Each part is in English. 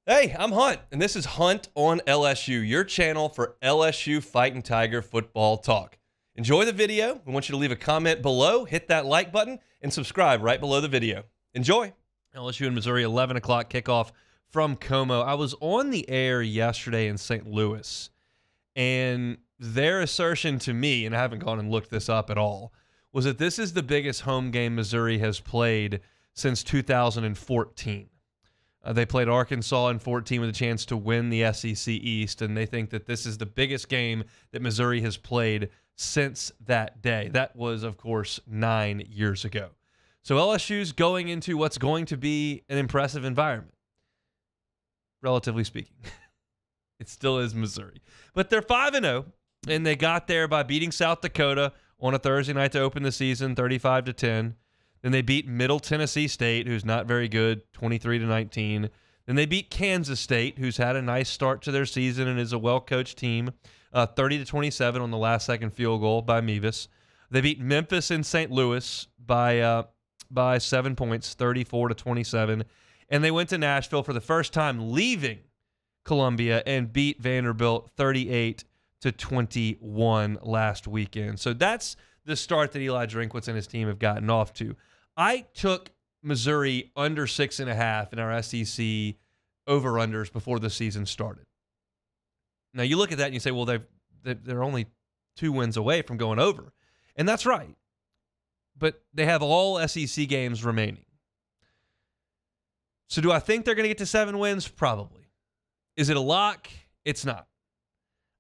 Hey, I'm Hunt, and this is Hunt on LSU, your channel for LSU Fighting Tiger football talk. Enjoy the video. We want you to leave a comment below, hit that like button, and subscribe right below the video. Enjoy. LSU and Missouri, 11 o'clock kickoff from Como. I was on the air yesterday in St. Louis, and their assertion to me, and I haven't gone and looked this up at all, was that this is the biggest home game Missouri has played since 2014. They played Arkansas in 14 with a chance to win the SEC East, and they think that this is the biggest game that Missouri has played since that day. That was, of course, 9 years ago. So LSU's going into what's going to be an impressive environment, relatively speaking. It still is Missouri. But they're 5-0, and they got there by beating South Dakota on a Thursday night to open the season, 35-10. Then they beat Middle Tennessee State, who's not very good, 23-19. Then they beat Kansas State, who's had a nice start to their season and is a well-coached team, 30-27 on the last-second field goal by Mevis. They beat Memphis in St. Louis by 7 points, 34-27. And they went to Nashville for the first time leaving Columbia and beat Vanderbilt 38-21 last weekend. So that's the start that Eli Drinkwitz and his team have gotten off to. I took Missouri under 6.5 in our SEC over-unders before the season started. Now, you look at that and you say, well, they're only 2 wins away from going over. And that's right. But they have all SEC games remaining. So do I think they're going to get to 7 wins? Probably. Is it a lock? It's not.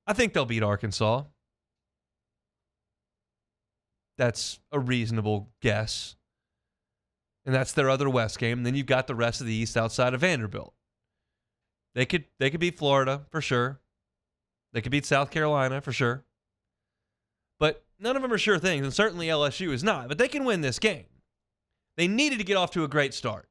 I think they'll beat Arkansas. That's a reasonable guess. And that's their other West game. And then you've got the rest of the East outside of Vanderbilt. They could beat Florida for sure. They could beat South Carolina for sure. But none of them are sure things, and certainly LSU is not. But they can win this game. They needed to get off to a great start,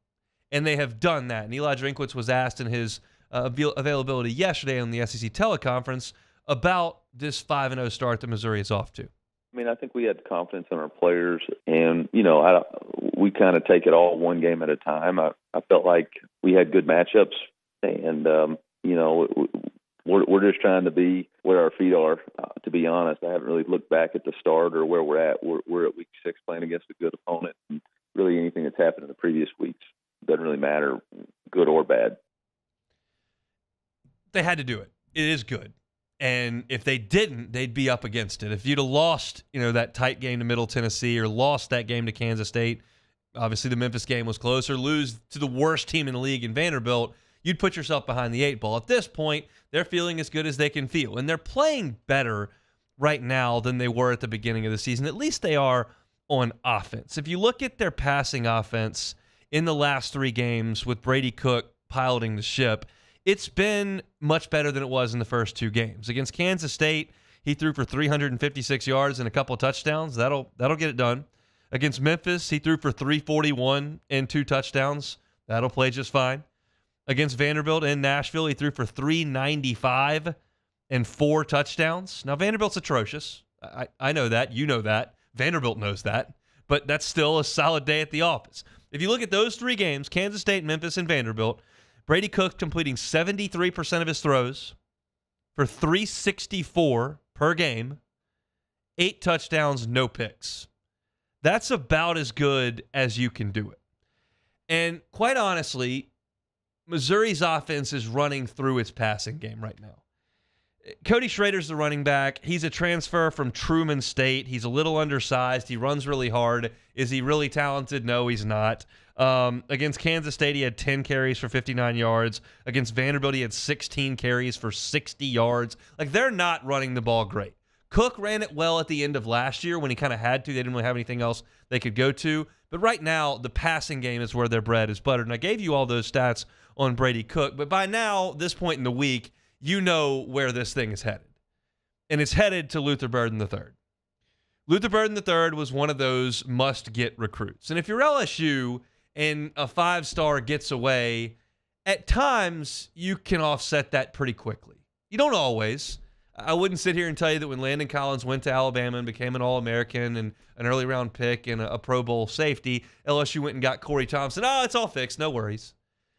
and they have done that. And Eli Drinkwitz was asked in his availability yesterday on the SEC teleconference about this 5-0 start that Missouri is off to. I mean, I think we had confidence in our players, and, we kind of take it all one game at a time. I felt like we had good matchups, and, we're just trying to be where our feet are, to be honest. I haven't really looked back at the start or where we're at. We're at week 6 playing against a good opponent, and really anything that's happened in the previous weeks doesn't really matter, good or bad. They had to do it. It is good. And if they didn't, they'd be up against it. If you'd have lost, that tight game to Middle Tennessee or lost that game to Kansas State, obviously the Memphis game was closer, lose to the worst team in the league in Vanderbilt, you'd put yourself behind the 8 ball. At this point, they're feeling as good as they can feel. And they're playing better right now than they were at the beginning of the season. At least they are on offense. If you look at their passing offense in the last 3 games with Brady Cook piloting the ship, it's been much better than it was in the first 2 games. Against Kansas State, he threw for 356 yards and a couple of touchdowns. That'll get it done. Against Memphis, he threw for 341 and 2 touchdowns. That'll play just fine. Against Vanderbilt in Nashville, he threw for 395 and 4 touchdowns. Now, Vanderbilt's atrocious. I know that. You know that. Vanderbilt knows that. But that's still a solid day at the office. If you look at those 3 games, Kansas State, Memphis, and Vanderbilt, Brady Cook completing 73% of his throws for 364 per game, 8 touchdowns, no picks. That's about as good as you can do it. And quite honestly, Missouri's offense is running through its passing game right now. Cody Schrader's the running back. He's a transfer from Truman State. He's a little undersized. He runs really hard. Is he really talented? No, he's not. Against Kansas State, he had 10 carries for 59 yards. Against Vanderbilt, he had 16 carries for 60 yards. Like, they're not running the ball great. Cook ran it well at the end of last year when he kind of had to. They didn't really have anything else they could go to. But right now, the passing game is where their bread is buttered. And I gave you all those stats on Brady Cook. But by now, this point in the week, you know where this thing is headed. And it's headed to Luther Burden III. Luther Burden III was one of those must-get recruits. And if you're LSU and a 5-star gets away, at times you can offset that pretty quickly. You don't always. I wouldn't sit here and tell you that when Landon Collins went to Alabama and became an All-American and an early-round pick and a Pro Bowl safety, LSU went and got Corey Thompson. Oh, it's all fixed. No worries.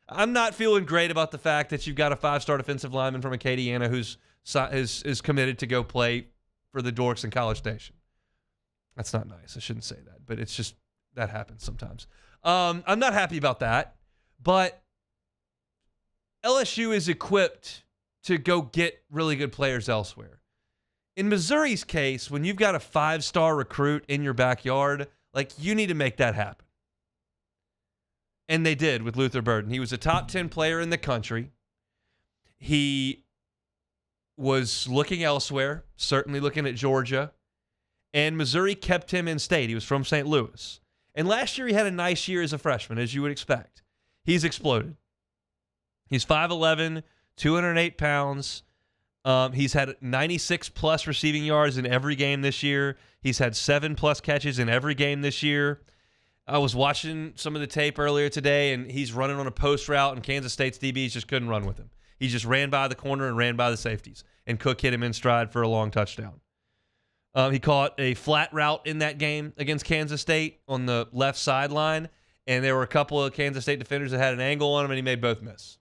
I'm not feeling great about the fact that you've got a 5-star defensive lineman from Acadiana who's is committed to go play for the Dorks in College Station. That's not nice. I shouldn't say that, but it's just that happens sometimes. I'm not happy about that, but LSU is equipped to go get really good players elsewhere. In Missouri's case, when you've got a 5-star recruit in your backyard, like, you need to make that happen. And they did with Luther Burden. He was a top 10 player in the country. He was looking elsewhere, certainly looking at Georgia. And Missouri kept him in state. He was from St. Louis. And last year he had a nice year as a freshman, as you would expect. He's exploded. He's 5'11", 208 pounds. He's had 96-plus receiving yards in every game this year. He's had 7-plus catches in every game this year. I was watching some of the tape earlier today, and he's running on a post route, and Kansas State's DBs just couldn't run with him. He just ran by the corner and ran by the safeties, and Cook hit him in stride for a long touchdown. He caught a flat route in that game against Kansas State on the left sideline, and there were a couple of Kansas State defenders that had an angle on him, and he made both miss.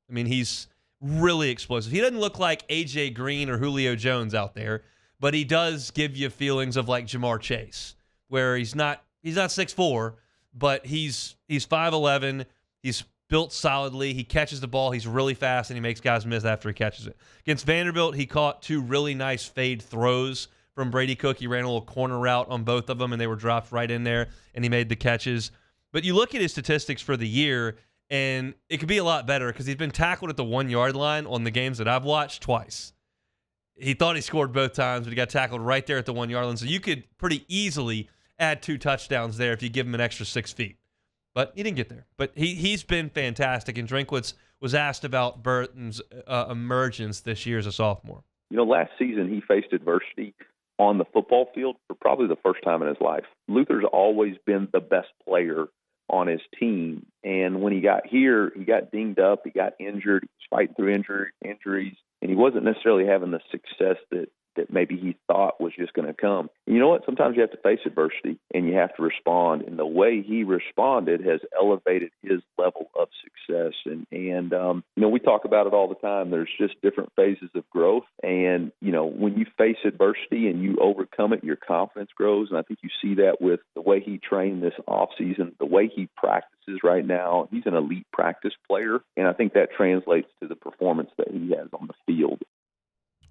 I mean, he's really explosive. He doesn't look like A.J. Green or Julio Jones out there, but he does give you feelings of like Jamar Chase, where he's not 6'4", but he's 5'11". He's built solidly. He catches the ball. He's really fast, and he makes guys miss after he catches it. Against Vanderbilt, he caught 2 really nice fade throws from Brady Cook. He ran a little corner route on both of them, and they were dropped right in there, and he made the catches. But you look at his statistics for the year, and it could be a lot better because he's been tackled at the 1-yard line on the games that I've watched twice. He thought he scored both times, but he got tackled right there at the 1-yard line. So you could pretty easily add 2 touchdowns there if you give him an extra 6 feet. But he didn't get there. But he's been fantastic. And Drinkwitz was asked about Burton's emergence this year as a sophomore. You know, last season he faced adversity on the football field for probably the first time in his life. Luther's always been the best player on his team. And when he got here, he got dinged up, he got injured, he was fighting through injuries, and he wasn't necessarily having the success that maybe he thought was just going to come. And you know what? Sometimes you have to face adversity and you have to respond. And the way he responded has elevated his level of success. And you know, we talk about it all the time. There's just different phases of growth. And, you know, when you face adversity and you overcome it, your confidence grows. And I think you see that with the way he trained this offseason, the way he practices right now. He's an elite practice player. And I think that translates to the performance that he has on the field.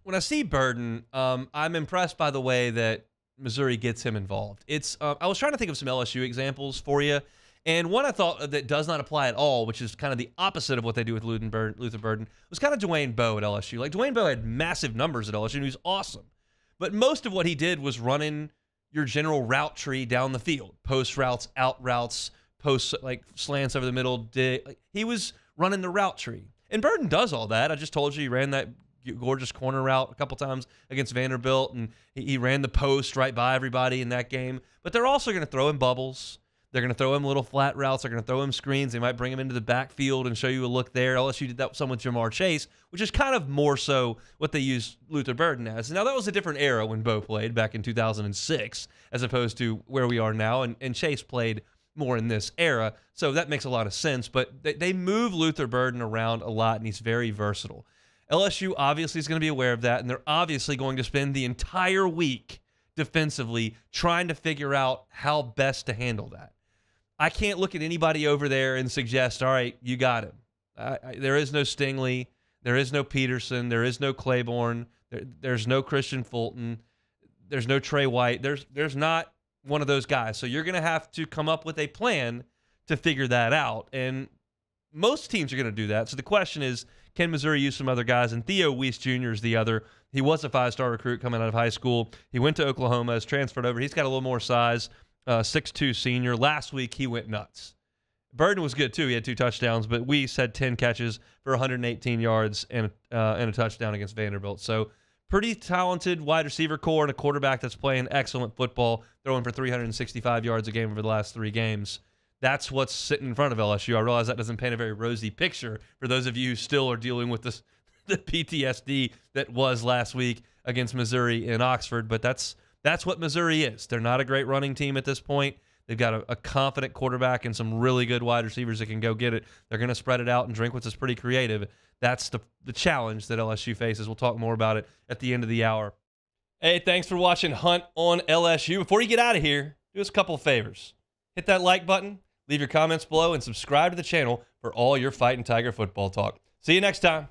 When I see Burden, I'm impressed by the way that Missouri gets him involved. I was trying to think of some LSU examples for you, and one I thought that does not apply at all, which is kind of the opposite of what they do with Luther Burden, was kind of Dwayne Bowe at LSU. Like, Dwayne Bowe had massive numbers at LSU, and he was awesome. But most of what he did was running your general route tree down the field. Post routes, out routes, post, like, slants over the middle. He was running the route tree. And Burden does all that. I just told you he ran that gorgeous corner route a couple times against Vanderbilt, and he ran the post right by everybody in that game. But they're also going to throw him bubbles. They're going to throw him little flat routes. They're going to throw him screens. They might bring him into the backfield and show you a look there. LSU did that some with Jamar Chase, which is kind of more so what they used Luther Burden as. Now, that was a different era when Bo played back in 2006 as opposed to where we are now, and Chase played more in this era, so that makes a lot of sense. But they move Luther Burden around a lot, and he's very versatile. LSU obviously is going to be aware of that, and they're obviously going to spend the entire week defensively trying to figure out how best to handle that. I can't look at anybody over there and suggest, all right, you got him. There is no Stingley. There is no Peterson. There is no Claiborne. There's no Christian Fulton. There's no Trey White. There's not one of those guys. So you're going to have to come up with a plan to figure that out, and most teams are going to do that. So the question is, can Missouri use some other guys? And Theo Weiss Jr. is the other. He was a 5-star recruit coming out of high school. He went to Oklahoma, has transferred over. He's got a little more size, 6'2" senior. Last week, he went nuts. Burden was good, too. He had 2 touchdowns, but Weiss had 10 catches for 118 yards and a touchdown against Vanderbilt. So pretty talented wide receiver core and a quarterback that's playing excellent football, throwing for 365 yards a game over the last 3 games. That's what's sitting in front of LSU. I realize that doesn't paint a very rosy picture for those of you who still are dealing with the PTSD that was last week against Missouri in Oxford, but that's what Missouri is. They're not a great running team at this point. They've got a confident quarterback and some really good wide receivers that can go get it. They're going to spread it out, and Drinkwitz is pretty creative. That's the challenge that LSU faces. We'll talk more about it at the end of the hour. Hey, thanks for watching Hunt on LSU. Before you get out of here, do us a couple of favors. Hit that like button, leave your comments below, and subscribe to the channel for all your Fighting Tiger football talk. See you next time.